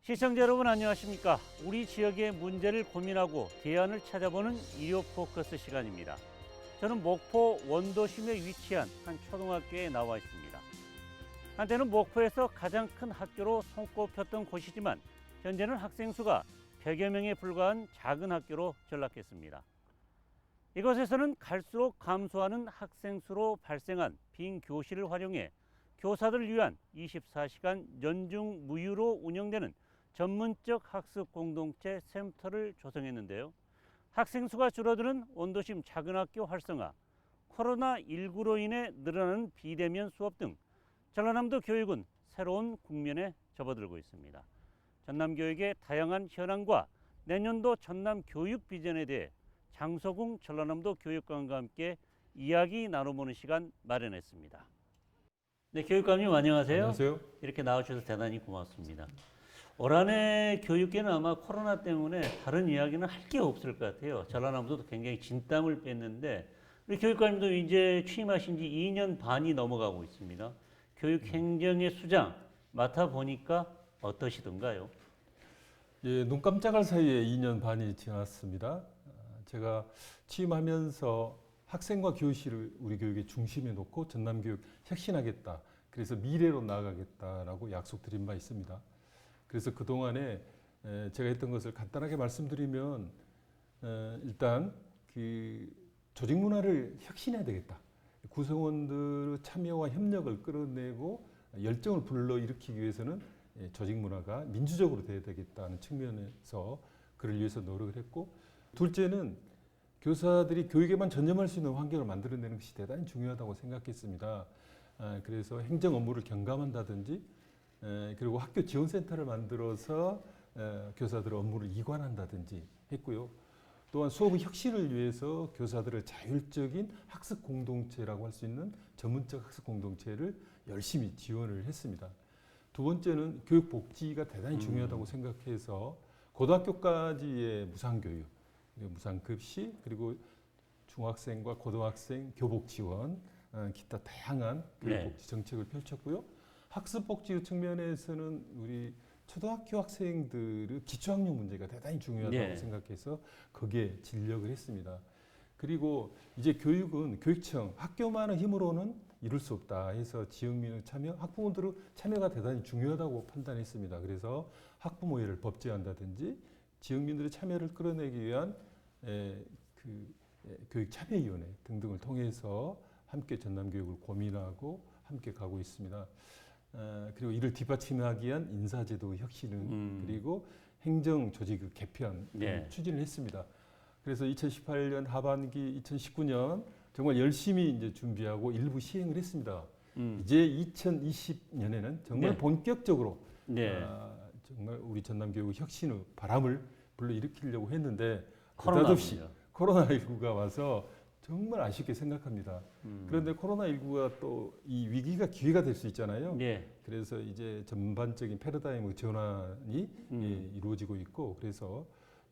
시청자 여러분 안녕하십니까? 우리 지역의 문제를 고민하고 대안을 찾아보는医療 포커스 시간입니다. 저는 목포 원도심에 위치한 한 초등학교에 나와 있습니다. 한때는 목포에서 가장 큰 학교로 손꼽혔던 곳이지만 현재는 학생 수가 100여 명에 불과한 작은 학교로 전락했습니다. 이곳에서는 갈수록 감소하는 학생 수로 발생한 빈 교실을 활용해 교사들을 위한 24시간 연중 무휴로 운영되는 전문적 학습 공동체 센터를 조성했는데요. 학생 수가 줄어드는 원도심 작은 학교 활성화, 코로나19로 인해 늘어나는 비대면 수업 등 전라남도 교육은 새로운 국면에 접어들고 있습니다. 전남 교육의 다양한 현황과 내년도 전남 교육 비전에 대해 장소궁 전라남도 교육감과 함께 이야기 나눠보는 시간 마련했습니다. 네, 교육감님 안녕하세요. 안녕하세요. 이렇게 나와주셔서 대단히 고맙습니다. 올 한해 교육계는 아마 코로나 때문에 다른 이야기는 할 게 없을 것 같아요. 전라남도도 굉장히 진땀을 뺐는데 우리 교육감님도 이제 취임하신 지 2년 반이 넘어가고 있습니다. 교육행정의 수장 맡아보니까 어떠시던가요? 예, 눈 깜짝할 사이에 2년 반이 지났습니다. 제가 취임하면서 학생과 교실을 우리 교육의 중심에 놓고 전남교육 혁신하겠다. 그래서 미래로 나아가겠다라고 약속드린 바 있습니다. 그래서 그동안에 제가 했던 것을 간단하게 말씀드리면 일단 그 조직 문화를 혁신해야 되겠다. 구성원들의 참여와 협력을 끌어내고 열정을 불러일으키기 위해서는 조직 문화가 민주적으로 돼야 되겠다는 측면에서 그를 위해서 노력을 했고, 둘째는 교사들이 교육에만 전념할 수 있는 환경을 만들어내는 것이 대단히 중요하다고 생각했습니다. 그래서 행정 업무를 경감한다든지 그리고 학교 지원센터를 만들어서 교사들의 업무를 이관한다든지 했고요. 또한 수업의 혁신을 위해서 교사들의 자율적인 학습 공동체라고 할 수 있는 전문적 학습 공동체를 열심히 지원을 했습니다. 두 번째는 교육 복지가 대단히 중요하다고 생각해서 고등학교까지의 무상교육, 무상급식, 그리고 중학생과 고등학생 교복 지원, 기타 다양한 교육복지 정책을 펼쳤고요. 학습복지 측면에서는 우리 초등학교 학생들의 기초학력 문제가 대단히 중요하다고 생각해서 거기에 진력을 했습니다. 그리고 이제 교육은 교육청, 학교만의 힘으로는 이룰 수 없다 해서 지역민의 참여, 학부모들의 참여가 대단히 중요하다고 판단했습니다. 그래서 학부모회를 법제한다든지 지역민들의 참여를 끌어내기 위한 교육참여위원회 등등을 통해서 함께 전남교육을 고민하고 함께 가고 있습니다. 그리고 이를 뒷받침하기 위한 인사제도 혁신은 그리고 행정 조직 개편 추진을 했습니다. 그래서 2018년 하반기 2019년 정말 열심히 이제 준비하고 일부 시행을 했습니다. 이제 2020년에는 정말 본격적으로 정말 우리 전남교육 혁신의 바람을 불러일으키려고 했는데 느닷없이 코로나19가 와서 정말 아쉽게 생각합니다. 그런데 코로나19가 또 이 위기가 기회가 될 수 있잖아요. 그래서 이제 전반적인 패러다임의 전환이 이루어지고 있고, 그래서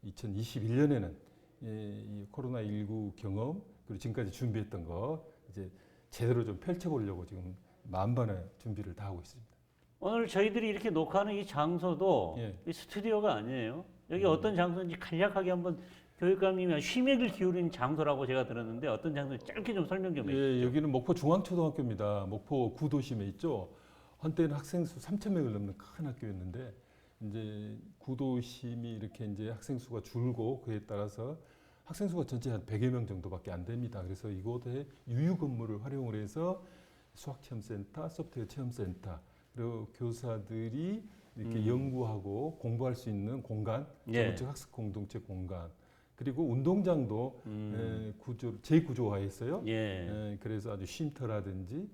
2021년에는 이 코로나19 경험 그리고 지금까지 준비했던 거 이제 제대로 좀 펼쳐보려고 지금 만반의 준비를 다 하고 있습니다. 오늘 저희들이 이렇게 녹화하는 이 장소도 이 스튜디오가 아니에요. 여기 어떤 장소인지 간략하게 한번 교육감님이 심혈을 기울인 장소라고 제가 들었는데 어떤 장소인지 짧게 좀 설명 좀 해주시죠. 여기는 목포 중앙초등학교입니다. 목포 구도심에 있죠. 한때는 학생 수 3,000명을 넘는 큰 학교였는데 이제 구도심이 이렇게 이제 학생 수가 줄고 그에 따라서 학생 수가 전체 한 100여 명 정도밖에 안 됩니다. 그래서 이곳에 유휴 건물을 활용을 해서 수학 체험센터, 소프트웨어 체험센터, 그리고 교사들이 이렇게 연구하고 공부할 수 있는 공간, 전문적 학습 공동체 공간, 그리고 운동장도 재구조화했어요. 그래서 아주 쉼터라든지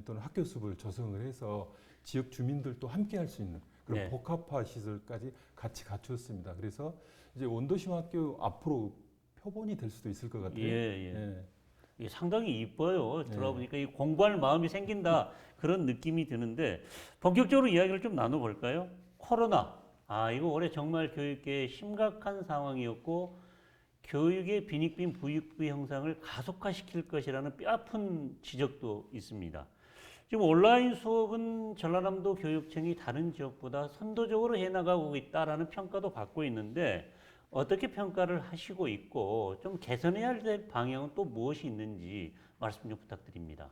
또는 학교 숲을 조성을 해서 지역 주민들도 함께 할 수 있는 그런 복합화 시설까지 같이 갖추었습니다. 그래서 이제 원도심 학교 앞으로 표본이 될 수도 있을 것 같아요. 이게 상당히 이뻐요. 들어보니까 이 공부할 마음이 생긴다 그런 느낌이 드는데 본격적으로 이야기를 좀 나눠볼까요? 코로나. 이거 올해 정말 교육계에 심각한 상황이었고 교육의 빈익빈 부익부 형상을 가속화시킬 것이라는 뼈아픈 지적도 있습니다. 지금 온라인 수업은 전라남도 교육청이 다른 지역보다 선도적으로 해나가고 있다라는 평가도 받고 있는데 어떻게 평가를 하시고 있고 좀 개선해야 될 방향은 또 무엇이 있는지 말씀 좀 부탁드립니다.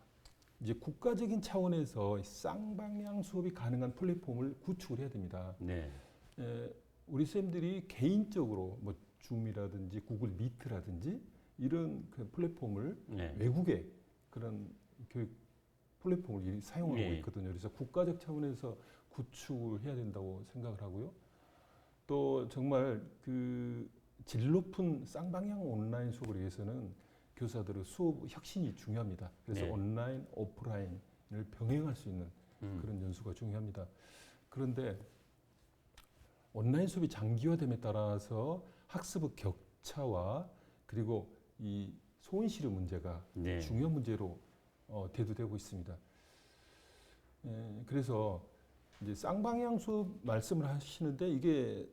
이제 국가적인 차원에서 쌍방향 수업이 가능한 플랫폼을 구축을 해야 됩니다. 네. 우리 쌤들이 개인적으로 뭐 줌이라든지 구글 미트라든지 이런 그 플랫폼을 네. 외국의 그런 교육 플랫폼을 사용하고 네. 있거든요. 그래서 국가적 차원에서 구축을 해야 된다고 생각을 하고요. 또 정말 그 질 높은 쌍방향 온라인 수업을 위해서는 교사들의 수업 혁신이 중요합니다. 그래서 네. 온라인, 오프라인을 병행할 수 있는 그런 연수가 중요합니다. 그런데 온라인 수업이 장기화됨에 따라서 학습의 격차와 그리고 이 소인실의 문제가 네. 중요한 문제로 대두되고 있습니다. 그래서 이제 쌍방향 수업 말씀을 하시는데 이게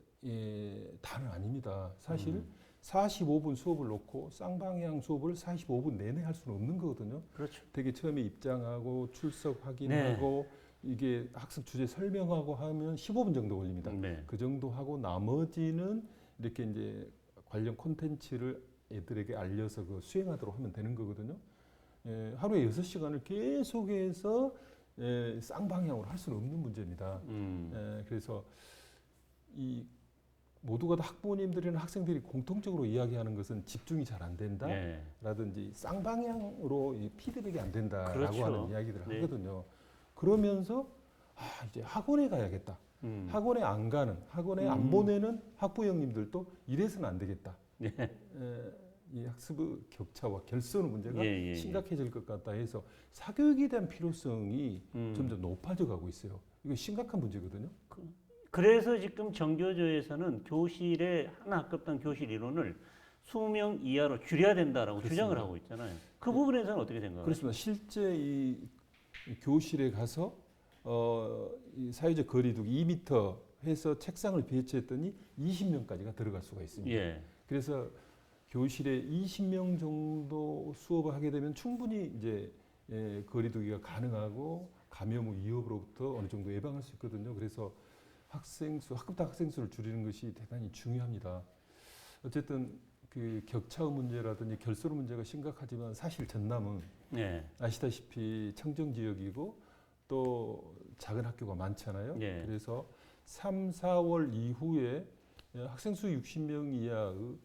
다는 아닙니다. 사실 45분 수업을 놓고 쌍방향 수업을 45분 내내 할 수는 없는 거거든요. 그렇죠. 되게 처음에 입장하고 출석 확인하고 이게 학습 주제 설명하고 하면 15분 정도 걸립니다. 네. 그 정도 하고 나머지는 이렇게 이제 관련 콘텐츠를 애들에게 알려서 그 수행하도록 하면 되는 거거든요. 하루에 6시간을 계속해서 쌍방향으로 할 수는 없는 문제입니다. 그래서 이 모두가 다 학부모님들이나 학생들이 공통적으로 이야기하는 것은 집중이 잘 안 된다라든지 쌍방향으로 이 피드백이 안 된다라고 그렇죠. 하는 이야기들을 네. 하거든요. 그러면서 이제 학원에 가야겠다. 학원에 안 가는, 학원에 안 보내는 학부 형님들도 이래서는 안 되겠다. 네. 이 학습의 격차와 결손의 문제가 예. 심각해질 것 같다 해서 사교육에 대한 필요성이 점점 높아져 가고 있어요. 이거 심각한 문제거든요. 그래서 지금 정교조에서는 교실에 한 학급당 교실 인원을 20명 이하로 줄여야 된다라고 그렇습니다. 주장을 하고 있잖아요. 그 부분에서는 어떻게 생각하세요? 그렇습니다. 실제 이 교실에 가서 이 사회적 거리두기 2m 해서 책상을 배치했더니 20명까지가 들어갈 수가 있습니다. 예. 그래서 교실에 20명 정도 수업을 하게 되면 충분히 이제 거리두기가 가능하고 감염 위협으로부터 어느 정도 예방할 수 있거든요. 그래서 학급당 학생 수를 줄이는 것이 대단히 중요합니다. 어쨌든 그 격차 문제라든지 결손 문제가 심각하지만 사실 전남은 예. 아시다시피 청정 지역이고 또 작은 학교가 많잖아요. 예. 그래서 3, 4월 이후에 학생 수 60명 이하의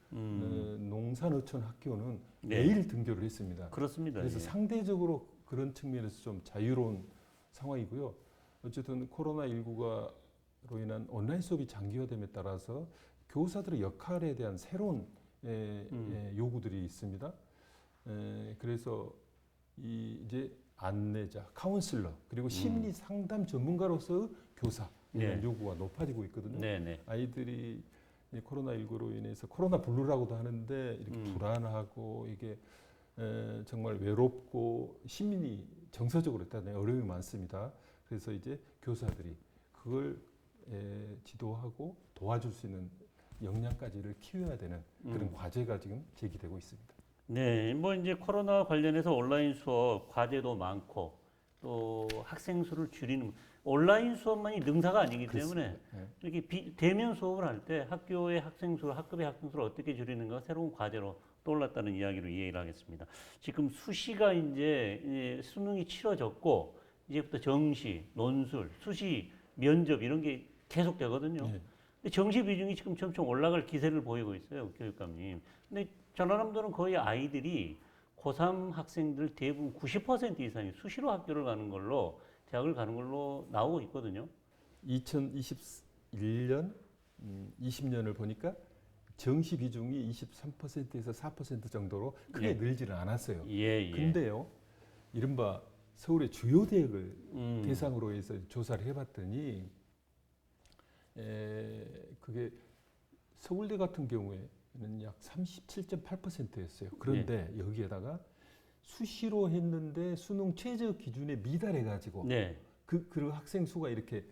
농산어촌 학교는 네. 매일 등교를 했습니다. 그렇습니다. 그래서 예. 상대적으로 그런 측면에서 좀 자유로운 상황이고요. 어쨌든 코로나19가 로 인한 온라인 수업이 장기화됨에 따라서 교사들의 역할에 대한 새로운 요구들이 있습니다. 그래서 이제 안내자, 카운슬러 그리고 심리 상담 전문가로서 교사 이런 요구가 높아지고 있거든요. 네네. 아이들이 코로나19로 인해서 코로나 블루라고도 하는데 이렇게 불안하고 이게 정말 외롭고 심리 정서적으로 일단 어려움이 많습니다. 그래서 이제 교사들이 그걸 지도하고 도와줄 수 있는 역량까지를 키워야 되는 그런 과제가 지금 제기되고 있습니다. 네, 뭐 이제 코로나 관련해서 온라인 수업 과제도 많고 또 학생 수를 줄이는 온라인 수업만이 능사가 아니기 때문에 이렇게 대면 수업을 할 때 학교의 학생 수, 학급의 학생 수를 어떻게 줄이는가 새로운 과제로 떠올랐다는 이야기로 이해를 하겠습니다. 지금 수시가 이제 수능이 치러졌고 이제부터 정시, 논술, 수시, 면접 이런 게 계속 되거든요. 근데 정시 비중이 지금 점점 올라갈 기세를 보이고 있어요, 교육감님. 근데 전라남도는 거의 아이들이 고3 학생들 대부분 90% 이상이 수시로 학교를 가는 걸로 대학을 가는 걸로 나오고 있거든요. 2021년, 20년을 보니까 정시 비중이 23%에서 4% 정도로 크게 늘지는 않았어요. 근데요, 이른바 서울의 주요 대학을 대상으로 해서 조사를 해봤더니 그게 서울대 같은 경우에는 약 37.8%였어요. 그런데 여기에다가 수시로 했는데 수능 최저 기준에 미달해가지고 그 학생 수가 이렇게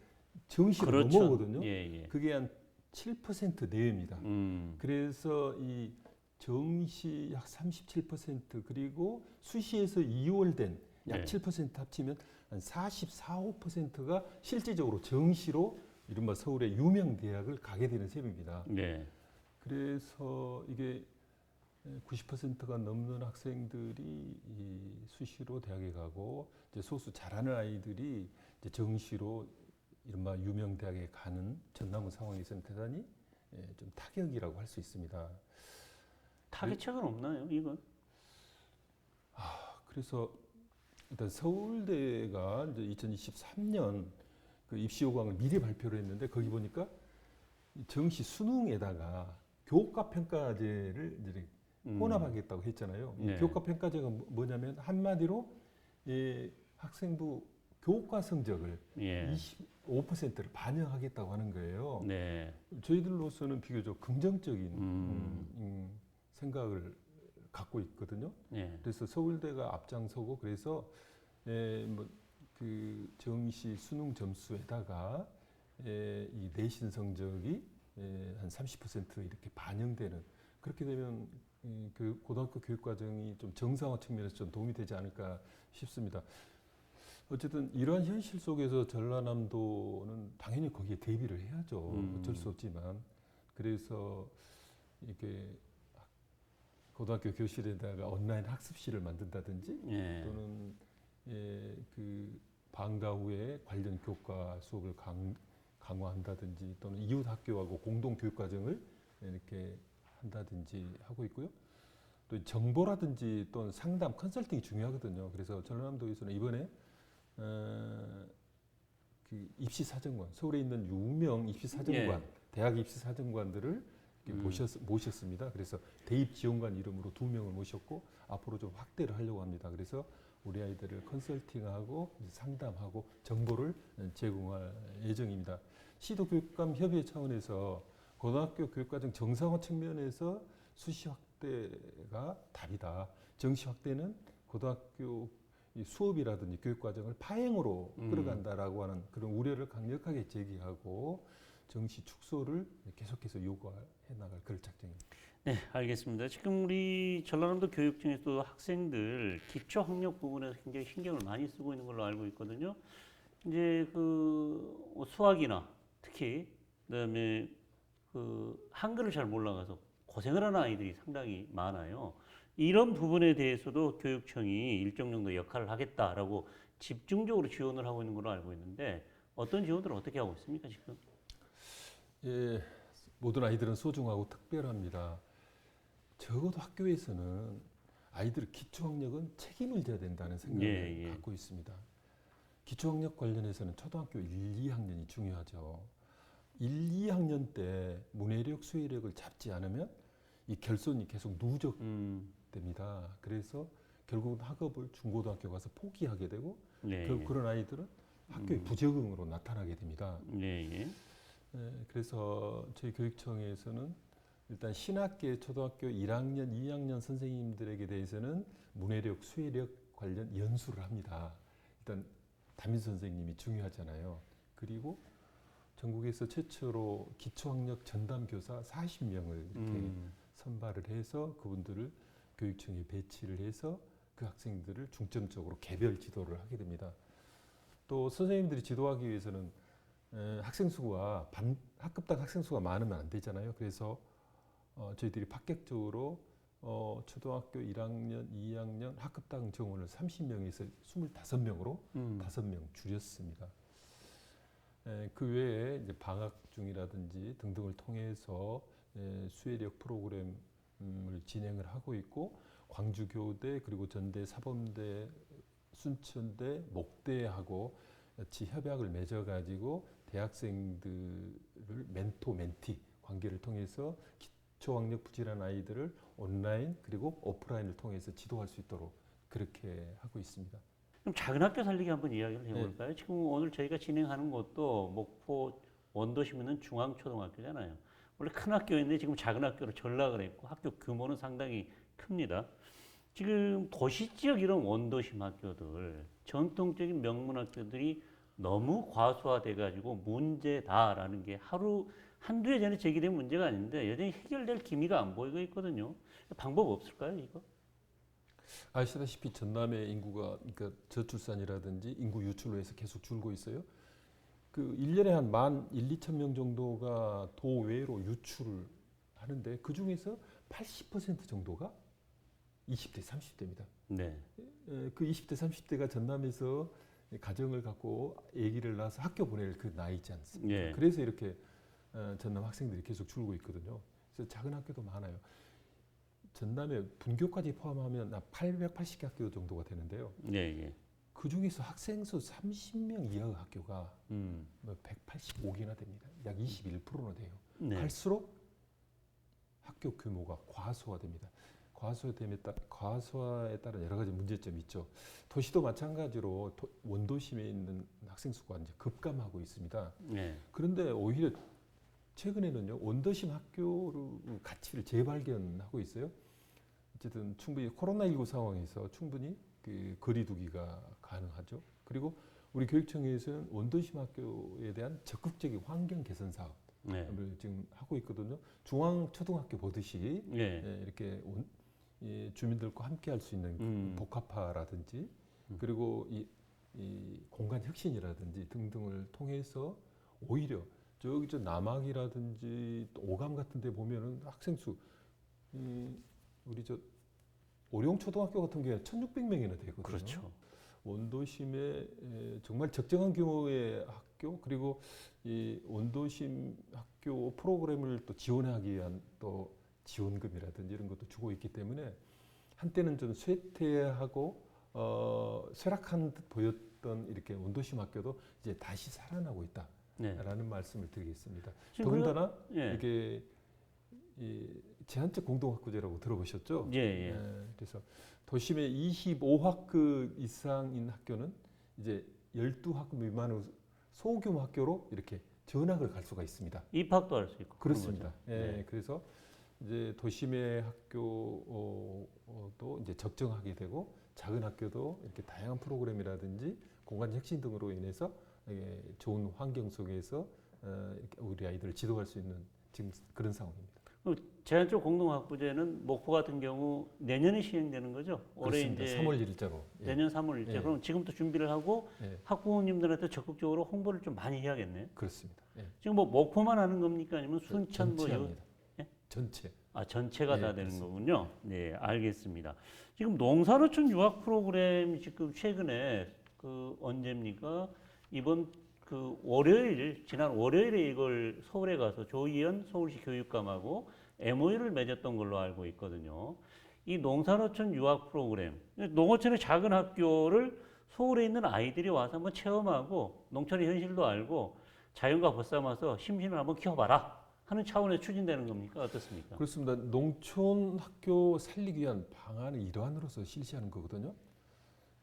정시로 넘어오거든요. 그게 한 7% 내외입니다. 그래서 이 정시 약 37% 그리고 수시에서 2월 된 약 7% 합치면 한 44, 5%가 실질적으로 정시로 이른바 서울의 유명 대학을 가게 되는 셈입니다. 네. 그래서 이게 90%가 넘는 학생들이 이 수시로 대학에 가고 이제 소수 잘하는 아이들이 이제 정시로 이른바 유명 대학에 가는 전남의 상황에서는 대단히 좀 타격이라고 할 수 있습니다. 타겟책은 없나요, 이건? 그래서 일단 서울대가 이제 2023년 그 입시 요강을 미리 발표를 했는데 거기 보니까 이 정시 수능에다가 교과 평가제를 이제 혼합하겠다고 했잖아요. 이 네. 교과 평가제가 뭐냐면 한마디로 이 학생부 교과 성적을 예. 25%를 반영하겠다고 하는 거예요. 네. 저희들로서는 비교적 긍정적인 생각을 갖고 있거든요. 예. 그래서 서울대가 앞장서고 그래서 뭐그 정시 수능 점수에다가 이 내신 성적이 한 30% 이렇게 반영되는 그렇게 되면 그 고등학교 교육 과정이 좀 정상화 측면에서 좀 도움이 되지 않을까 싶습니다. 어쨌든 이러한 현실 속에서 전라남도는 당연히 거기에 대비를 해야죠. 어쩔 수 없지만 그래서 이렇게 고등학교 교실에다가 온라인 학습실을 만든다든지 예. 또는 그 방과 후에 관련 교과 수업을 강화한다든지 또는 이웃 학교하고 공동 교육 과정을 이렇게 한다든지 하고 있고요. 또 정보라든지 또는 상담, 컨설팅이 중요하거든요. 그래서 전라남도에서는 이번에 그 입시사정관, 서울에 있는 유명 입시사정관, 대학 입시사정관들을 모셨습니다. 그래서 대입 지원관 이름으로 2명을 모셨고 앞으로 좀 확대를 하려고 합니다. 그래서 우리 아이들을 컨설팅하고 상담하고 정보를 제공할 예정입니다. 시도교육감 협의회 차원에서 고등학교 교육과정 정상화 측면에서 수시 확대가 답이다. 정시 확대는 고등학교 이 수업이라든지 교육과정을 파행으로 끌어간다라고 하는 그런 우려를 강력하게 제기하고 정시 축소를 계속해서 요구해 나갈 그럴 작정입니다. 네, 알겠습니다. 지금 우리 전라남도 교육청에서도 학생들 기초 학력 부분에서 굉장히 신경을 많이 쓰고 있는 걸로 알고 있거든요. 이제 그 수학이나 특히 그다음에 그 한글을 잘 몰라가서 고생을 하는 아이들이 상당히 많아요. 이런 부분에 대해서도 교육청이 일정 정도 역할을 하겠다라고 집중적으로 지원을 하고 있는 걸로 알고 있는데 어떤 지원들을 어떻게 하고 있습니까 지금? 예, 모든 아이들은 소중하고 특별합니다. 적어도 학교에서는 아이들의 기초학력은 책임을 져야 된다는 생각을 갖고 있습니다. 기초학력 관련해서는 초등학교 1, 2학년이 중요하죠. 1, 2학년 때 문해력, 수해력을 잡지 않으면 이 결손이 계속 누적됩니다. 그래서 결국은 학업을 중고등학교 가서 포기하게 되고 그런 아이들은 학교에 부적응으로 나타나게 됩니다. 그래서 저희 교육청에서는 일단 신학계 초등학교 1학년, 2학년 선생님들에게 대해서는 문해력, 수해력 관련 연수를 합니다. 일단 담임 선생님이 중요하잖아요. 그리고 전국에서 최초로 기초학력 전담 교사 40명을 이렇게 선발을 해서 그분들을 교육청에 배치를 해서 그 학생들을 중점적으로 개별 지도를 하게 됩니다. 또 선생님들이 지도하기 위해서는 학생 수가 학급당 학생 수가 많으면 안 되잖아요. 그래서 저희들이 파격적으로 초등학교 1학년, 2학년 학급당 정원을 30명에서 25명으로 5명 줄였습니다. 그 외에 이제 방학 중이라든지 등등을 통해서 수혜력 프로그램을 진행을 하고 있고 광주교대 그리고 전대, 사범대, 순천대, 목대하고 같이 협약을 맺어가지고 대학생들을 멘토, 멘티 관계를 통해서 기초학력 부진한 아이들을 온라인 그리고 오프라인을 통해서 지도할 수 있도록 그렇게 하고 있습니다. 그럼 작은 학교 살리기 한번 이야기를 해볼까요? 지금 오늘 저희가 진행하는 것도 목포 원도시면은 중앙초등학교잖아요. 원래 큰 학교인데 지금 작은 학교로 전락을 했고 학교 규모는 상당히 큽니다. 지금 도시 지역 이런 원도심 학교들, 전통적인 명문 학교들이 너무 과소화돼가지고 문제다라는 게 한두 해 전에 제기된 문제가 아닌데 여전히 해결될 기미가 안 보이고 있거든요. 방법 없을까요, 이거? 아시다시피 전남의 인구가 그러니까 저출산이라든지 인구 유출로 해서 계속 줄고 있어요. 그 1년에 한 11,2천 명 정도가 도외로 유출을 하는데 그 중에서 80% 정도가 20대, 30대입니다. 네. 그 20대, 30대가 전남에서 가정을 갖고 아기를 낳아서 학교 보낼 그 나이지 않습니까? 예. 그래서 이렇게 전남 학생들이 계속 줄고 있거든요. 그래서 작은 학교도 많아요. 전남에 분교까지 포함하면 880개 학교 정도가 되는데요. 예, 예. 그 중에서 학생 수 30명 이하의 학교가 음. 185개나 됩니다. 약 21%나 돼요. 네. 갈수록 학교 규모가 과소화됩니다. 과소화에 따른 여러 가지 문제점이 있죠. 도시도 마찬가지로 원도심에 있는 학생 수가 이제 급감하고 있습니다. 네. 그런데 오히려 최근에는요 원도심 학교의 가치를 재발견하고 있어요. 어쨌든 충분히 코로나19 상황에서 충분히 그 거리두기가 가능하죠. 그리고 우리 교육청에서는 원도심 학교에 대한 적극적인 환경 개선 사업을 네. 지금 하고 있거든요. 중앙 초등학교 보듯이 예. 이렇게 주민들과 함께 할 수 있는 복합화라든지 그리고 이 공간 혁신이라든지 등등을 통해서 오히려 저기 저 남학이라든지 또 오감 같은 데 보면은 학생 수 우리 저 오령 초등학교 같은 경우에 1,600명이나 되거든요. 그렇죠. 원도심에 정말 적정한 규모의 학교 그리고 이 원도심 학교 프로그램을 또 지원하기 위한 또 지원금이라든지 이런 것도 주고 있기 때문에 한때는 좀 쇠퇴하고 쇠락한 듯 보였던 이렇게 원도심 학교도 이제 다시 살아나고 있다라는 네. 말씀을 드리겠습니다. 지금 더군다나 예. 이게 이 제한적 공동학구제라고 들어보셨죠? 예, 예. 그래서 도심의 25학급 이상인 학교는 이제 12학급 미만의 소규모 학교로 이렇게 전학을 갈 수가 있습니다. 입학도 할 수 있고. 그렇습니다. 그런 거죠. 네. 그래서 이제 도심의 학교도 이제 적정하게 되고 작은 학교도 이렇게 다양한 프로그램이라든지 공간 혁신 등으로 인해서 좋은 환경 속에서 이렇게 우리 아이들을 지도할 수 있는 지금 그런 상황입니다. 제한적 공동학부제는 목포 같은 경우 내년에 시행되는 거죠? 올해 그렇습니다. 이제 3월 1일자로. 내년 3월 1일. 예. 그럼 지금부터 준비를 하고 예. 학부모님들한테 적극적으로 홍보를 좀 많이 해야겠네요. 그렇습니다. 예. 지금 뭐 목포만 하는 겁니까? 아니면 순천 뭐 전체합니다. 예? 전체. 전체가 예, 다 되는 그렇습니다. 거군요. 네, 알겠습니다. 지금 농산어촌 유학 프로그램 지금 최근에 그 언제입니까? 이번 그 지난 월요일에 이걸 서울에 가서 조희연 서울시 교육감하고 MOU를 맺었던 걸로 알고 있거든요. 이 농산어촌 유학 프로그램, 농어촌의 작은 학교를 서울에 있는 아이들이 와서 한번 체험하고 농촌의 현실도 알고 자연과 벗삼아서 심신을 한번 키워봐라 하는 차원에서 추진되는 겁니까? 어떻습니까? 그렇습니다. 농촌 학교 살리기 위한 방안의 일환으로서 실시하는 거거든요.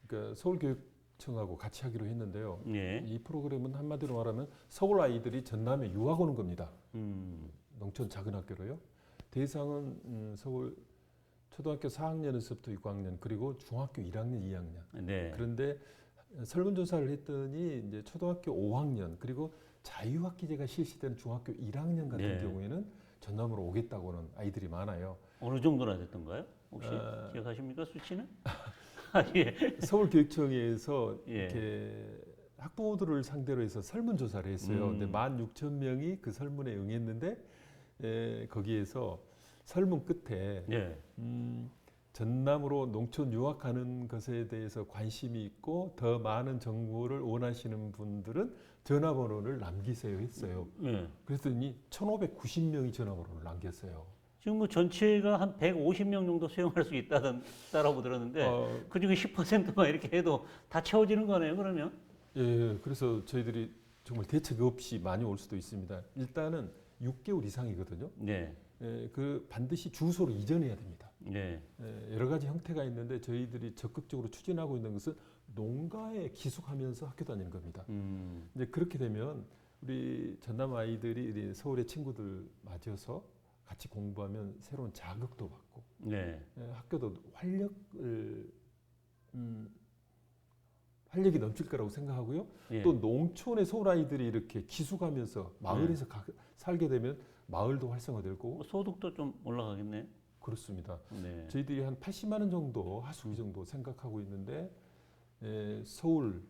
그러니까 서울교육청하고 같이 하기로 했는데요. 예. 이 프로그램은 한마디로 말하면 서울 아이들이 전남에 유학 오는 겁니다. 농촌 작은 학교로요. 대상은 서울 초등학교 4학년에서부터 6학년 그리고 중학교 1학년, 2학년. 네. 그런데 설문조사를 했더니 이제 초등학교 5학년 그리고 자유학기제가 실시된 중학교 1학년 같은 네. 경우에는 전남으로 오겠다고는 아이들이 많아요. 어느 정도나 됐던가요? 혹시 기억하십니까? 수치는? 아, 예. 서울교육청에서 예. 이렇게 학부모들을 상대로 해서 설문조사를 했어요. 근데 16,000명이 그 설문에 응했는데 거기에서 설문 끝에 예. 전남으로 농촌 유학하는 것에 대해서 관심이 있고 더 많은 정보를 원하시는 분들은 전화번호를 남기세요 했어요. 예. 그랬더니 1,590명이 전화번호를 남겼어요. 지금 뭐 전체가 한 150명 정도 수용할 수 있다라고 들었는데 그중에 10%만 이렇게 해도 다 채워지는 거네요. 그러면? 예, 그래서 저희들이 정말 대책 없이 많이 올 수도 있습니다. 일단은 6개월 이상이거든요. 네. 그 반드시 주소로 이전해야 됩니다. 네. 여러 가지 형태가 있는데 저희들이 적극적으로 추진하고 있는 것은 농가에 기숙하면서 학교 다니는 겁니다. 이제 그렇게 되면 우리 전남 아이들이 서울의 친구들 맞아서 같이 공부하면 새로운 자극도 받고 네. 학교도 활력이 넘칠 거라고 생각하고요. 예. 또 농촌의 서울 아이들이 이렇게 기숙하면서 마을에서 살게 되면 마을도 활성화되고 뭐 소득도 좀 올라가겠네. 그렇습니다. 네. 저희들이 한 80만 원 정도 하숙비 정도 생각하고 있는데 서울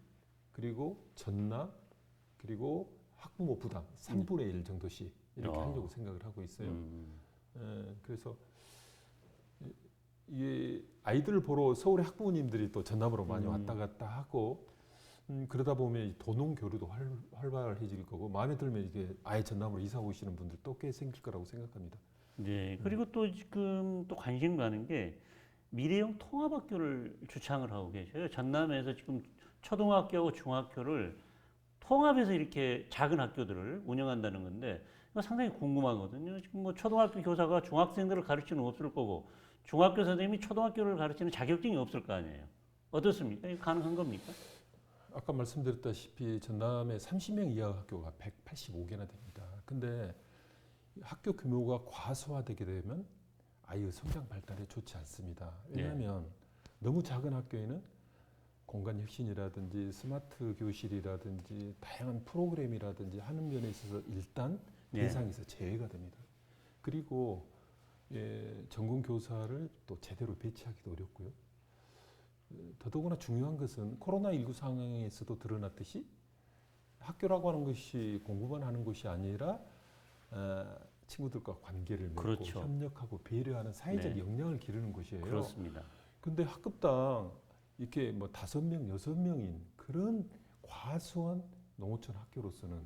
그리고 전남 그리고 학부모 부담 3분의 1 정도씩 이렇게 하려고 생각을 하고 있어요. 그래서 이게 아이들을 보러 서울의 학부모님들이 또 전남으로 많이 왔다 갔다 하고 그러다 보면 이 도농 교류도 활발해질 거고 마음에 들면 이게 아예 전남으로 이사 오시는 분들도 꽤 생길 거라고 생각합니다. 네. 그리고 또 지금 또 관심 가는 게 미래형 통합학교를 주창을 하고 계셔요. 전남에서 지금 초등학교하고 중학교를 통합해서 이렇게 작은 학교들을 운영한다는 건데 이거 상당히 궁금하거든요. 지금 뭐 초등학교 교사가 중학생들을 가르치는 없을 거고 중학교 선생님이 초등학교를 가르치는 자격증이 없을 거 아니에요. 어떻습니까? 이거 가능한 겁니까? 아까 말씀드렸다시피 전남에 30명 이하 학교가 185개나 됩니다. 근데 학교 규모가 과소화되게 되면 아이의 성장 발달에 좋지 않습니다. 왜냐하면 너무 작은 학교에는 공간 혁신이라든지 스마트 교실이라든지 다양한 프로그램이라든지 하는 면에 있어서 일단 대상에서 제외가 됩니다. 그리고 전공 교사를 또 제대로 배치하기도 어렵고요. 더더구나 중요한 것은 코로나19 상황에서도 드러났듯이 학교라고 하는 것이 공부만 하는 것이 아니라 친구들과 관계를 맺고 그렇죠. 협력하고 배려하는 사회적 역량을 기르는 곳이에요. 그렇습니다. 근데 학급당 이렇게 뭐 5명, 6명인 그런 과소한 농어촌 학교로서는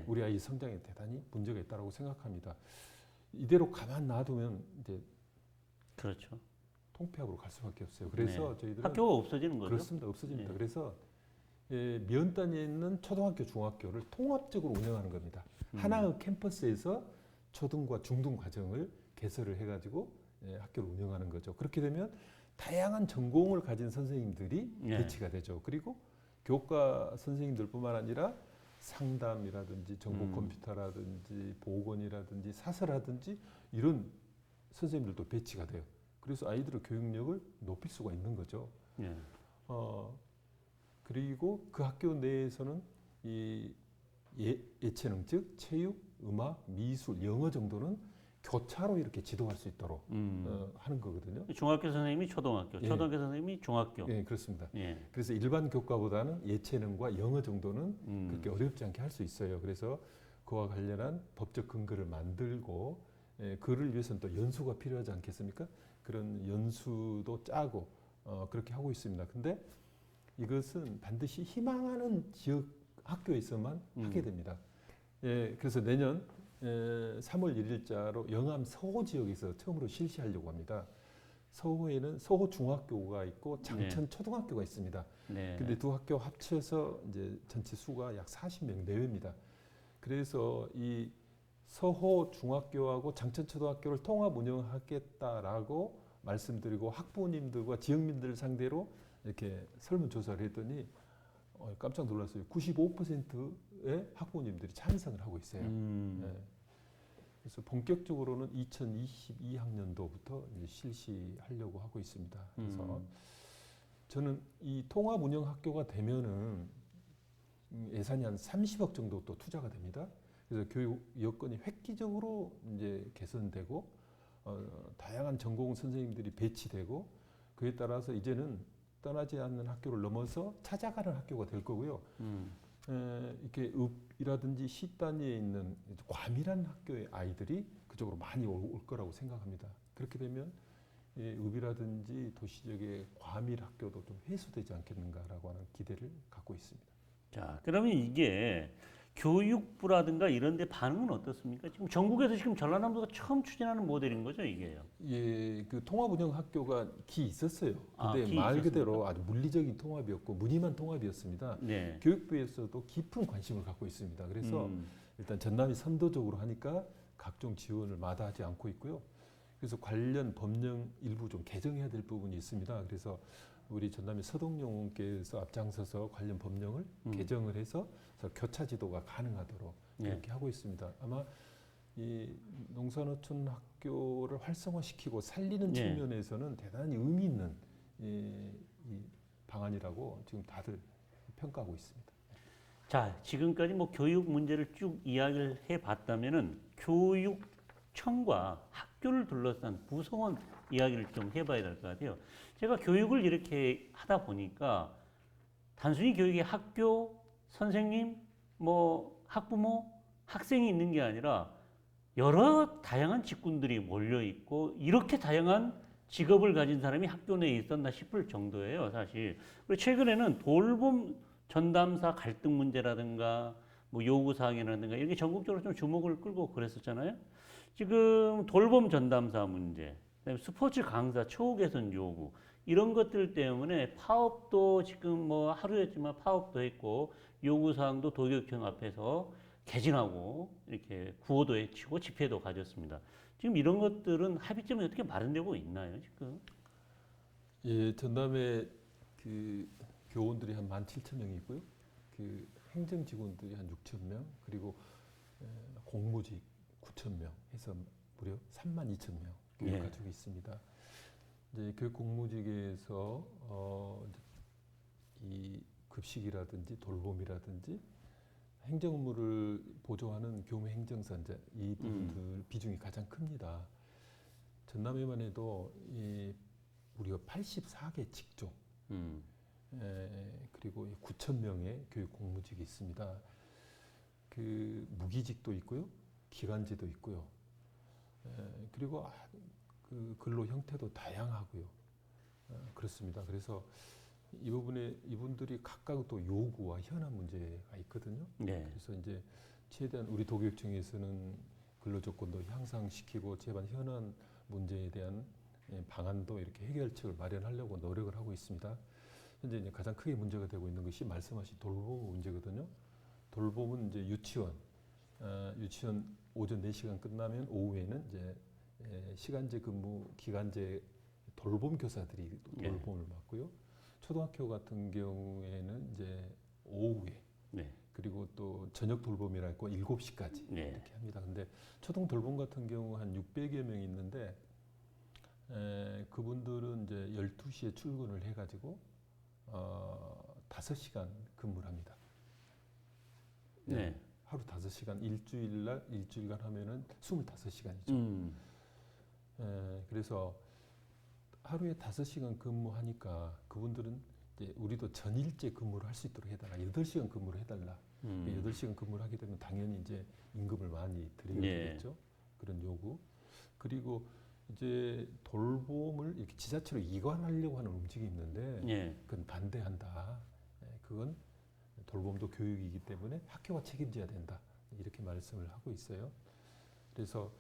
우리 아이 성장에 대단히 문제가 있다고 생각합니다. 이대로 가만 놔두면 이제 그렇죠. 통폐합으로 갈 수밖에 없어요. 그래서 저희들은 학교가 없어지는 거죠. 그렇습니다. 없어집니다. 그래서 면단에 있는 초등학교, 중학교를 통합적으로 운영하는 겁니다. 하나의 캠퍼스에서 초등과 중등 과정을 개설을 해가지고 학교를 운영하는 거죠. 그렇게 되면 다양한 전공을 가진 선생님들이 배치가 되죠. 그리고 교과 선생님들뿐만 아니라 상담이라든지 정보 컴퓨터라든지 보건이라든지 사설하든지 이런 선생님들도 배치가 돼요. 그래서 아이들의 교육력을 높일 수가 있는 거죠. 그리고 그 학교 내에서는 이 예체능 즉 체육, 음악, 미술, 영어 정도는 교차로 이렇게 지도할 수 있도록 하는 거거든요. 중학교 선생님이 초등학교, 초등학교 선생님이 중학교. 네, 그렇습니다. 그래서 일반 교과보다는 예체능과 영어 정도는 그렇게 어렵지 않게 할 수 있어요. 그래서 그와 관련한 법적 근거를 만들고 그를 위해서는 또 연수가 필요하지 않겠습니까? 그런 연수도 짜고 그렇게 하고 있습니다. 근데 이것은 반드시 희망하는 지역 학교에서만 하게 됩니다. 그래서 내년 3월 1일자로 영암 서호 지역에서 처음으로 실시하려고 합니다. 서호에는 서호 중학교가 있고 장천 초등학교가 있습니다. 근데 두 학교 합쳐서 이제 전체 수가 약 40명 내외입니다. 그래서 이 서호 중학교하고 장천 초등학교를 통합 운영하겠다라고 말씀드리고 학부모님들과 지역민들 상대로 이렇게 설문조사를 했더니 깜짝 놀랐어요. 95%의 학부모님들이 찬성을 하고 있어요. 그래서 본격적으로는 2022학년도부터 이제 실시하려고 하고 있습니다. 그래서 저는 이 통합 운영 학교가 되면은 예산이 한 30억 정도 또 투자가 됩니다. 그래서 교육 여건이 획기적으로 이제 개선되고 다양한 전공 선생님들이 배치되고 그에 따라서 이제는 떠나지 않는 학교를 넘어서 찾아가는 학교가 될 거고요. 이렇게 읍이라든지 시 단위에 있는 과밀한 학교의 아이들이 그쪽으로 많이 올 거라고 생각합니다. 그렇게 되면 읍이라든지 도시 지역의 과밀 학교도 좀 해소되지 않겠는가라고 하는 기대를 갖고 있습니다. 자, 그러면 이게 교육부라든가 이런 데 반응은 어떻습니까? 지금 전국에서 지금 전라남도가 처음 추진하는 모델인 거죠, 이게요? 예, 그 통합 운영 학교가 있었어요. 근데 기 말 있었습니까? 그대로 아주 물리적인 통합이었고 무늬만 통합이었습니다. 교육부에서도 깊은 관심을 갖고 있습니다. 그래서 일단 전남이 선도적으로 하니까 각종 지원을 마다하지 않고 있고요. 그래서 관련 법령 일부 좀 개정해야 될 부분이 있습니다. 그래서 우리 전남의 서동영 의원께서 앞장서서 관련 법령을 개정을 해서 교차 지도가 가능하도록 이렇게 하고 있습니다. 아마 이 농산어촌 학교를 활성화시키고 살리는 측면에서는 대단히 의미 있는 이 방안이라고 지금 다들 평가하고 있습니다. 자, 지금까지 뭐 교육 문제를 쭉 이야기를 해봤다면은 교육청과 학교를 둘러싼 구성원 이야기를 좀 해봐야 될 것 같아요. 제가 교육을 이렇게 하다 보니까 단순히 교육이 학교, 선생님, 뭐 학부모, 학생이 있는 게 아니라 여러 다양한 직군들이 몰려 있고 이렇게 다양한 직업을 가진 사람이 학교 내에 있었나 싶을 정도예요, 사실. 그리고 최근에는 돌봄 전담사 갈등 문제라든가 뭐 요구 사항이라든가 이렇게 전국적으로 좀 주목을 끌고 그랬었잖아요. 지금 돌봄 전담사 문제, 그다음에 스포츠 강사 처우 개선 요구 이런 것들 때문에 파업도 지금 뭐 하루였지만 파업도 했고 요구 사항도 도교육청 앞에서 개진하고 이렇게 구호도 외치고 집회도 가졌습니다. 지금 이런 것들은 합의점이 어떻게 마련되고 있나요, 지금? 예, 전남에 그 교원들이 한 17,000명이 있고요. 그 행정 직원들이 한 6,000명, 그리고 공무직 9,000명 해서 무려 32,000명 교육 예. 가지고 있습니다. 이제 교육 공무직에서 이 급식이라든지 돌봄이라든지 행정 업무를 보조하는 교무 행정사 이 부분들 비중이 가장 큽니다. 전남에만 해도 우리가 84개 직종 그리고 9,000명의 교육 공무직이 있습니다. 그 무기직도 있고요, 기간제도 있고요. 그리고 그 근로 형태도 다양하고요. 그렇습니다. 그래서 이 부분에 이분들이 각각 또 요구와 현안 문제가 있거든요. 네. 그래서 이제 최대한 우리 도교육청에서는 근로 조건도 향상시키고 제반 현안 문제에 대한 방안도 이렇게 해결책을 마련하려고 노력을 하고 있습니다. 현재 이제 가장 크게 문제가 되고 있는 것이 말씀하신 돌봄 문제거든요. 돌봄은 이제 유치원 오전 4시간 끝나면 오후에는 이제 시간제 근무 기간제 돌봄 교사들이 돌봄을 맡고요. 초등학교 같은 경우에는 이제 오후에 네. 그리고 또 저녁 돌봄이라 했고 7시까지 네. 이렇게 합니다. 근데 초등 돌봄 같은 경우 한 600여 명이 있는데 그분들은 이제 12시에 출근을 해가지고 5시간 근무를 합니다. 네. 하루 5시간 일주일간 하면은 25시간이죠. 그래서 하루에 5시간 근무하니까 그분들은 이제 우리도 전일제 근무를 할 수 있도록 해달라. 8시간 근무를 해달라. 8시간 근무를 하게 되면 당연히 이제 임금을 많이 드려야 되겠죠. 그런 요구. 그리고 이제 돌봄을 이렇게 지자체로 이관하려고 하는 움직임이 있는데 그건 반대한다. 그건 돌봄도 교육이기 때문에 학교가 책임져야 된다. 이렇게 말씀을 하고 있어요. 그래서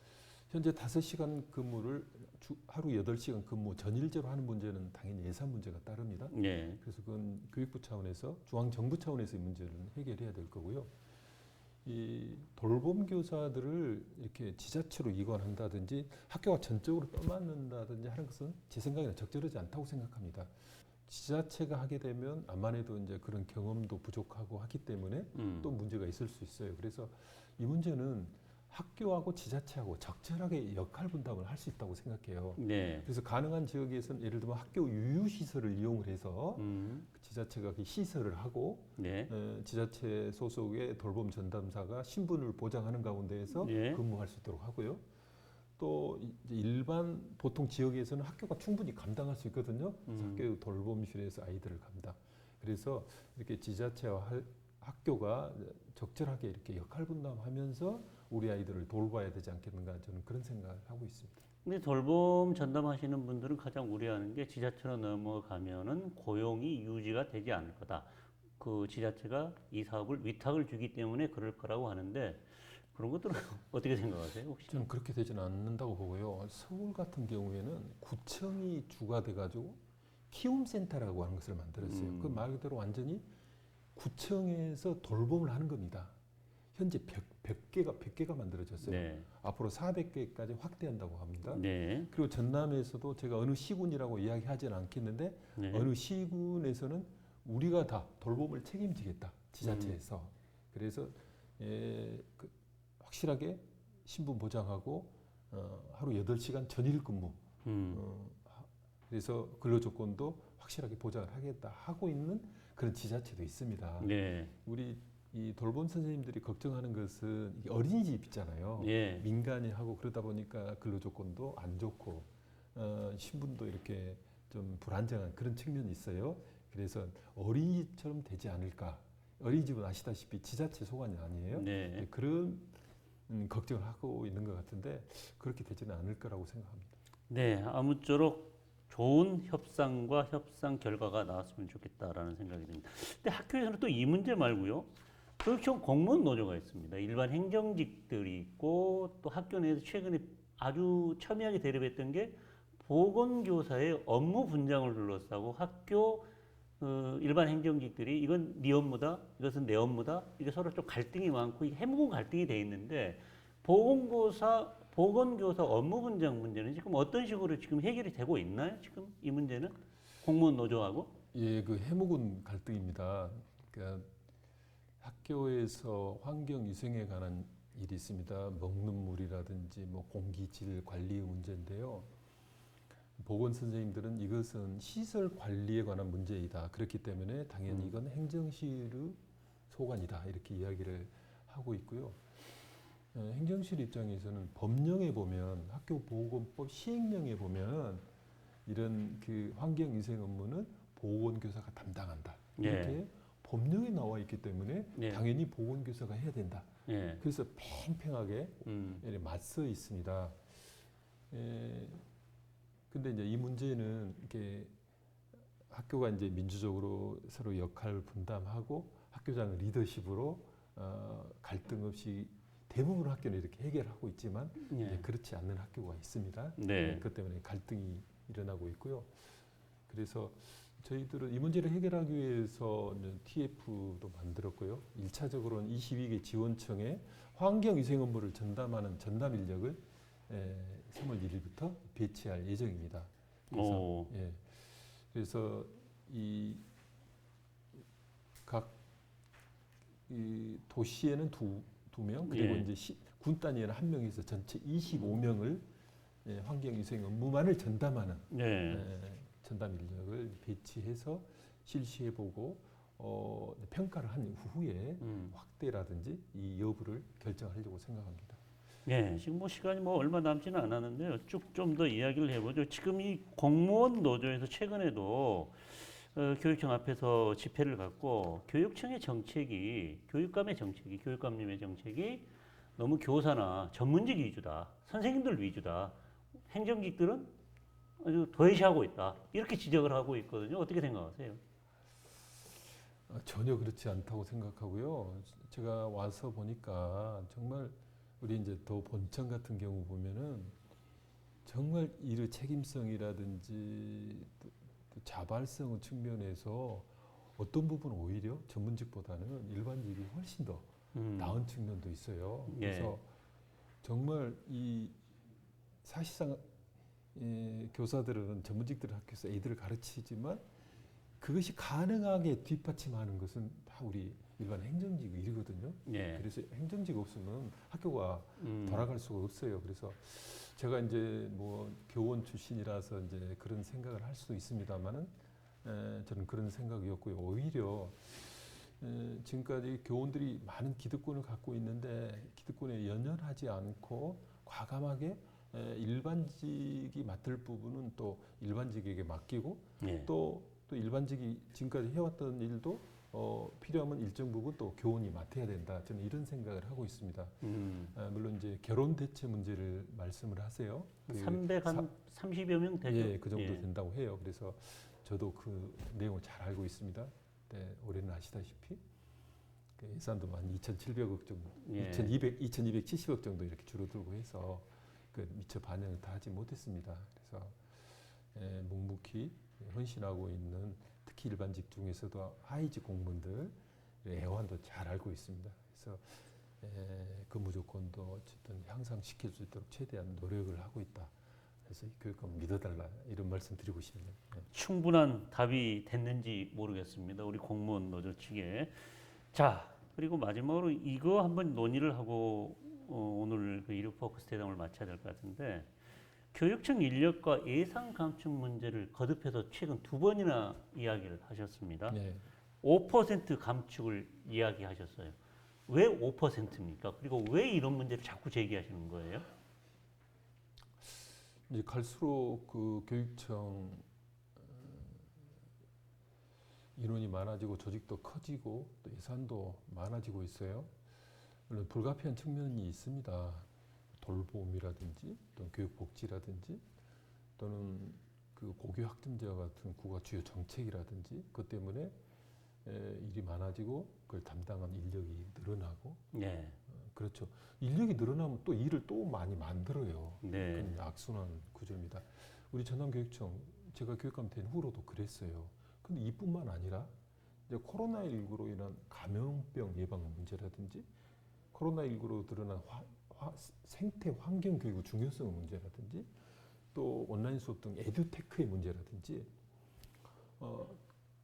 현재 5시간 근무를 하루 8시간 근무 전일제로 하는 문제는 당연히 예산 문제가 따릅니다. 그래서 그건 교육부 차원에서 중앙정부 차원에서 이 문제를 해결해야 될 거고요. 이 돌봄 교사들을 이렇게 지자체로 이관한다든지 학교가 전적으로 떠맡는다든지 하는 것은 제 생각에는 적절하지 않다고 생각합니다. 지자체가 하게 되면 암만 해도 이제 그런 경험도 부족하고 하기 때문에 또 문제가 있을 수 있어요. 그래서 이 문제는 학교하고 지자체하고 적절하게 역할 분담을 할 수 있다고 생각해요. 그래서 가능한 지역에서는 예를 들면 학교 유휴시설을 이용을 해서 지자체가 그 시설을 하고 지자체 소속의 돌봄 전담사가 신분을 보장하는 가운데에서 근무할 수 있도록 하고요. 또 이제 일반 보통 지역에서는 학교가 충분히 감당할 수 있거든요. 그래서 학교 돌봄실에서 아이들을 감당. 그래서 이렇게 지자체와 학교가 적절하게 이렇게 역할 분담하면서 우리 아이들을 돌봐야 되지 않겠는가 저는 그런 생각을 하고 있습니다. 근데 돌봄 전담하시는 분들은 가장 우려하는 게 지자체로 넘어가면은 고용이 유지가 되지 않을 거다. 그 지자체가 이 사업을 위탁을 주기 때문에 그럴 거라고 하는데 그런 것들은 어떻게 생각하세요? 혹시? 저는 그렇게 되지는 않는다고 보고요. 서울 같은 경우에는 구청이 주가 돼가지고 키움센터라고 하는 것을 만들었어요. 그 말 그대로 완전히 구청에서 돌봄을 하는 겁니다. 현재 100개가 만들어졌어요. 앞으로 400개까지 확대한다고 합니다. 그리고 전남에서도 제가 어느 시군이라고 이야기하지는 않겠는데 어느 시군에서는 우리가 다 돌봄을 책임지겠다. 지자체에서. 그래서 확실하게 신분 보장하고 하루 8시간 전일 근무 그래서 근로조건도 확실하게 보장을 하겠다 하고 있는 그런 지자체도 있습니다. 우리 이 돌봄 선생님들이 걱정하는 것은 이게 어린이집 있잖아요. 예. 민간이 하고 그러다 보니까 근로 조건도 안 좋고 신분도 이렇게 좀 불안정한 그런 측면이 있어요. 그래서 어린이집처럼 되지 않을까. 어린이집은 아시다시피 지자체 소관이 아니에요. 네. 그런 걱정을 하고 있는 것 같은데 그렇게 되지는 않을 거라고 생각합니다. 네, 아무쪼록 좋은 협상과 협상 결과가 나왔으면 좋겠다라는 생각이 듭니다. 근데 학교에서는 또 이 문제 말고요. 교육청 공무원 노조가 있습니다. 일반 행정직들이 있고 또 학교 내에서 최근에 아주 첨예하게 대립했던 게 보건교사의 업무 분장을 둘러싸고 학교 일반 행정직들이 이건 네 업무다, 이것은 내 업무다, 이게 서로 좀 갈등이 많고 이게 해묵은 갈등이 돼 있는데 보건교사 업무 분장 문제는 지금 어떤 식으로 지금 해결이 되고 있나요? 지금 이 문제는 공무원 노조하고? 예, 그 해묵은 갈등입니다. 그러니까 학교에서 환경 위생에 관한 일이 있습니다. 먹는 물이라든지 뭐 공기질 관리의 문제인데요. 보건 선생님들은 이것은 시설 관리에 관한 문제이다. 그렇기 때문에 당연히 이건 행정실의 소관이다. 이렇게 이야기를 하고 있고요. 행정실 입장에서는 법령에 보면 학교보건법 시행령에 보면 이런 그 환경위생 업무는 보건교사가 담당한다. 이렇게 예. 법령에 나와 있기 때문에 예. 당연히 보건교사가 해야 된다. 예. 그래서 팽팽하게 이렇게 맞서 있습니다. 근데 이제 이 문제는 이렇게 학교가 이제 민주적으로 서로 역할을 분담하고 학교장 리더십으로 갈등 없이 대부분 학교는 이렇게 해결하고 있지만 예. 그렇지 않는 학교가 있습니다. 네. 그것 때문에 갈등이 일어나고 있고요. 그래서 저희들은 이 문제를 해결하기 위해서 TF도 만들었고요. 1차적으로는 22개 지원청에 환경위생 업무를 전담하는 전담 인력을 3월 1일부터 배치할 예정입니다. 그래서, 그래서 이 각 이 도시에는 두 명, 그리고 예. 이제 군 단위에는 한 명에서 전체 25명을 환경위생 업무만을 전담하는 전담 인력을 배치해서 실시해보고 평가를 한 후에 확대라든지 이 여부를 결정하려고 생각합니다. 네, 지금 뭐 시간이 뭐 얼마 남지는 않았는데요. 쭉 좀 더 이야기를 해보죠. 지금 이 공무원 노조에서 최근에도 교육청 앞에서 집회를 갖고 교육청의 정책이 교육감님의 정책이 너무 교사나 전문직 위주다, 선생님들 위주다, 행정직들은 아주 도외시하고 있다 이렇게 지적을 하고 있거든요. 어떻게 생각하세요? 전혀 그렇지 않다고 생각하고요. 제가 와서 보니까 정말 우리 이제 더 본청 같은 경우 보면은 정말 일의 책임성이라든지 또 자발성 측면에서 어떤 부분은 오히려 전문직보다는 일반직이 훨씬 더 나은 측면도 있어요. 그래서 정말 이 사실상 교사들은 전문직들 학교에서 애들을 가르치지만 그것이 가능하게 뒷받침하는 것은 다 우리 일반 행정직 일이거든요. 그래서 행정직 없으면 학교가 돌아갈 수가 없어요. 그래서 제가 이제 뭐 교원 출신이라서 이제 그런 생각을 할 수도 있습니다만은 저는 그런 생각이었고요. 오히려 지금까지 교원들이 많은 기득권을 갖고 있는데 기득권에 연연하지 않고 과감하게 일반직이 맡을 부분은 또 일반직에게 맡기고 또 일반직이 지금까지 해왔던 일도 필요하면 일정 부분 또 교원이 맡아야 된다. 저는 이런 생각을 하고 있습니다. 물론 이제 결혼 대체 문제를 말씀을 하세요. 330여 명 되죠? 예, 그 정도 된다고 해요. 그래서 저도 그 내용을 잘 알고 있습니다. 네, 올해는 아시다시피 그 예산도 한 2,700억 정도, 2,270억 정도 이렇게 줄어들고 해서 그 미처 반영을 다 하지 못했습니다. 그래서 묵묵히 헌신하고 있는 특히 일반직 중에서도 하위직 공무원들 애환도 잘 알고 있습니다. 그래서 근무 조건도 어쨌든 향상시킬 수 있도록 최대한 노력을 하고 있다. 그래서 이 교육감 믿어달라 이런 말씀 드리고 싶네요. 충분한 답이 됐는지 모르겠습니다. 우리 공무원 노조 측에. 자, 그리고 마지막으로 이거 한번 논의를 하고 오늘 그 일요 포커스 대담을 마쳐야 될 것 같은데 교육청 인력과 예산 감축 문제를 거듭해서 최근 2번이나 이야기를 하셨습니다. 5% 감축을 이야기하셨어요. 왜 5%입니까? 그리고 왜 이런 문제를 자꾸 제기하시는 거예요? 이제 갈수록 그 교육청 인원이 많아지고 조직도 커지고 또 예산도 많아지고 있어요. 물론 불가피한 측면이 있습니다. 돌봄이라든지 또 교육복지라든지 또는 그 고교 학점제와 같은 국가 주요 정책이라든지 그것 때문에 일이 많아지고 그걸 담당하는 인력이 늘어나고 네. 그렇죠. 인력이 늘어나면 또 일을 또 많이 만들어요. 네. 그건 악순환 구조입니다. 우리 전남교육청 제가 교육감 된 후로도 그랬어요. 근데 이뿐만 아니라 이제 코로나19로 인한 감염병 예방 문제라든지 코로나19로 드러난 생태 환경 교육의 중요성 문제라든지 또 온라인 수업 등 에듀테크의 문제라든지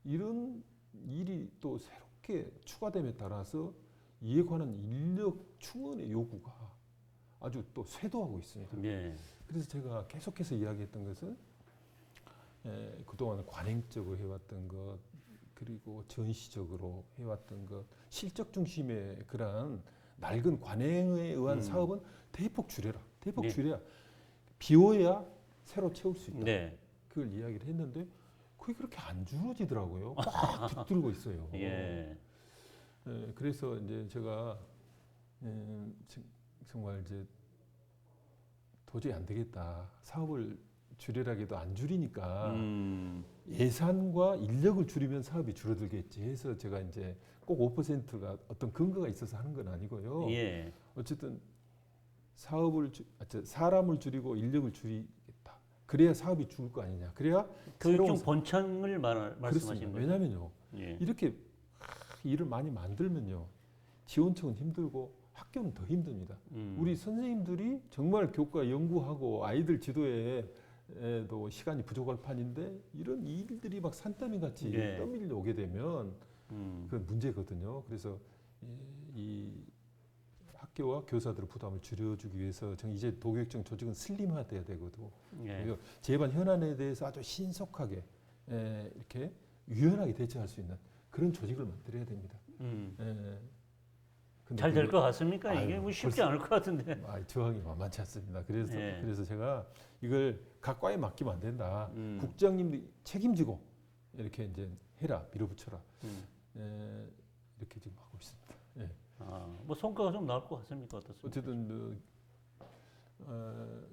이런 일이 또 새롭게 추가됨에 따라서 이에 관한 인력 충원의 요구가 아주 또 쇄도하고 있습니다. 네. 그래서 제가 계속해서 이야기했던 것은 그동안 관행적으로 해왔던 것 그리고 전시적으로 해왔던 것 실적 중심의 그러한 낡은 관행에 의한 사업은 대폭 줄여라. 대폭 네. 줄여야 비워야 새로 채울 수 있다. 네. 그걸 이야기를 했는데 그게 그렇게 안 줄어지더라고요. 꽉 붙들고 있어요. 예. 그래서 이제 제가 정말 이제 도저히 안 되겠다. 사업을 줄여라기도 안 줄이니까 예산과 인력을 줄이면 사업이 줄어들겠지 해서 제가 이제 꼭 5%가 어떤 근거가 있어서 하는 건 아니고요. 예. 어쨌든 사람을 줄이고 인력을 줄이겠다. 그래야 사업이 줄을 거 아니냐. 그래야 교육청 본청을 말씀하시는 그렇습니다. 거죠? 왜냐면요. 예. 이렇게 일을 많이 만들면요. 지원청은 힘들고 학교는 더 힘듭니다. 우리 선생님들이 정말 교과 연구하고 아이들 지도에도 시간이 부족할 판인데 이런 일들이 막 산더미 같이 네. 떠밀려 오게 되면 그건 문제거든요. 그래서 이 학교와 교사들의 부담을 줄여주기 위해서 저는 이제 도교육청 조직은 슬림화돼야 되거든요. 예. 그리고 제반 현안에 대해서 아주 신속하게 이렇게 유연하게 대처할 수 있는 그런 조직을 만들어야 됩니다. 잘 될 것 같습니까? 이게 아유, 뭐 쉽지 않을 것 같은데. 저항이 만만치 않습니다. 예. 그래서 제가 이걸 각과에 맡기면 안 된다. 음. 국장님이 책임지고 이렇게 이제 해라, 밀어붙여라. 이렇게 지금 하고 있습니다. 예. 뭐 성과가 좀 나올 것 같습니까? 어떻습니까? 어쨌든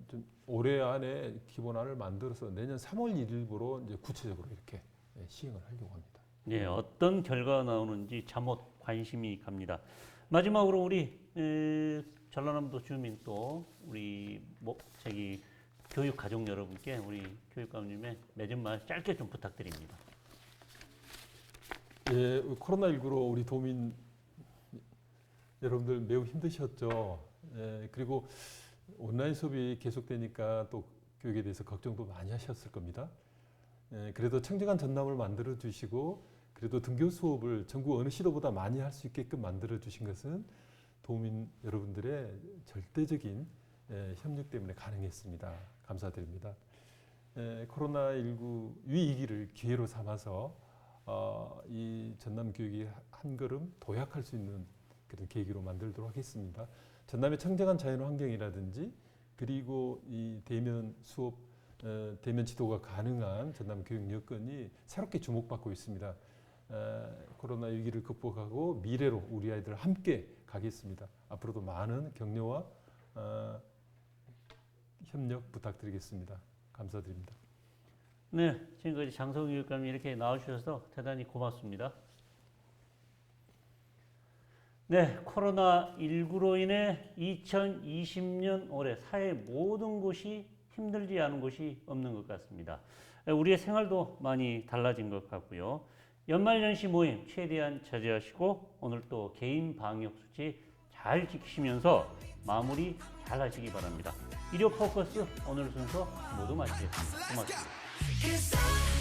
좀 올해 안에 기본안을 만들어서 내년 3월 1일부로 이제 구체적으로 이렇게 시행을 하려고 합니다. 예, 어떤 결과가 나오는지 참혹 관심이 갑니다. 마지막으로 우리 전라남도 주민 또 우리 교육 가족 여러분께 우리 교육감님의 맺은 말 짧게 좀 부탁드립니다. 예, 코로나19로 우리 도민 여러분들 매우 힘드셨죠. 예, 그리고 온라인 수업이 계속되니까 또 교육에 대해서 걱정도 많이 하셨을 겁니다. 예, 그래도 청정한 전남을 만들어 주시고 그래도 등교 수업을 전국 어느 시도보다 많이 할 수 있게끔 만들어 주신 것은 도민 여러분들의 절대적인 협력 때문에 가능했습니다. 감사드립니다. 코로나19 위기를 기회로 삼아서 이 전남 교육이 한 걸음 도약할 수 있는 그런 계기로 만들도록 하겠습니다. 전남의 청정한 자연 환경이라든지 그리고 이 대면 수업, 대면 지도가 가능한 전남 교육 여건이 새롭게 주목받고 있습니다. 코로나 위기를 극복하고 미래로 우리 아이들 함께 가겠습니다. 앞으로도 많은 격려와 협력 부탁드리겠습니다. 감사드립니다. 네, 지금까지 장성규 교육감이 이렇게 나와주셔서 대단히 고맙습니다. 네, 코로나19로 인해 2020년 올해 사회 모든 곳이 힘들지 않은 곳이 없는 것 같습니다. 우리의 생활도 많이 달라진 것 같고요. 연말연시 모임 최대한 자제하시고 오늘 또 개인 방역 수칙 잘 지키시면서 마무리 잘 하시기 바랍니다. 일요 포커스 오늘 순서 모두 마치겠습니다. 고맙습니다.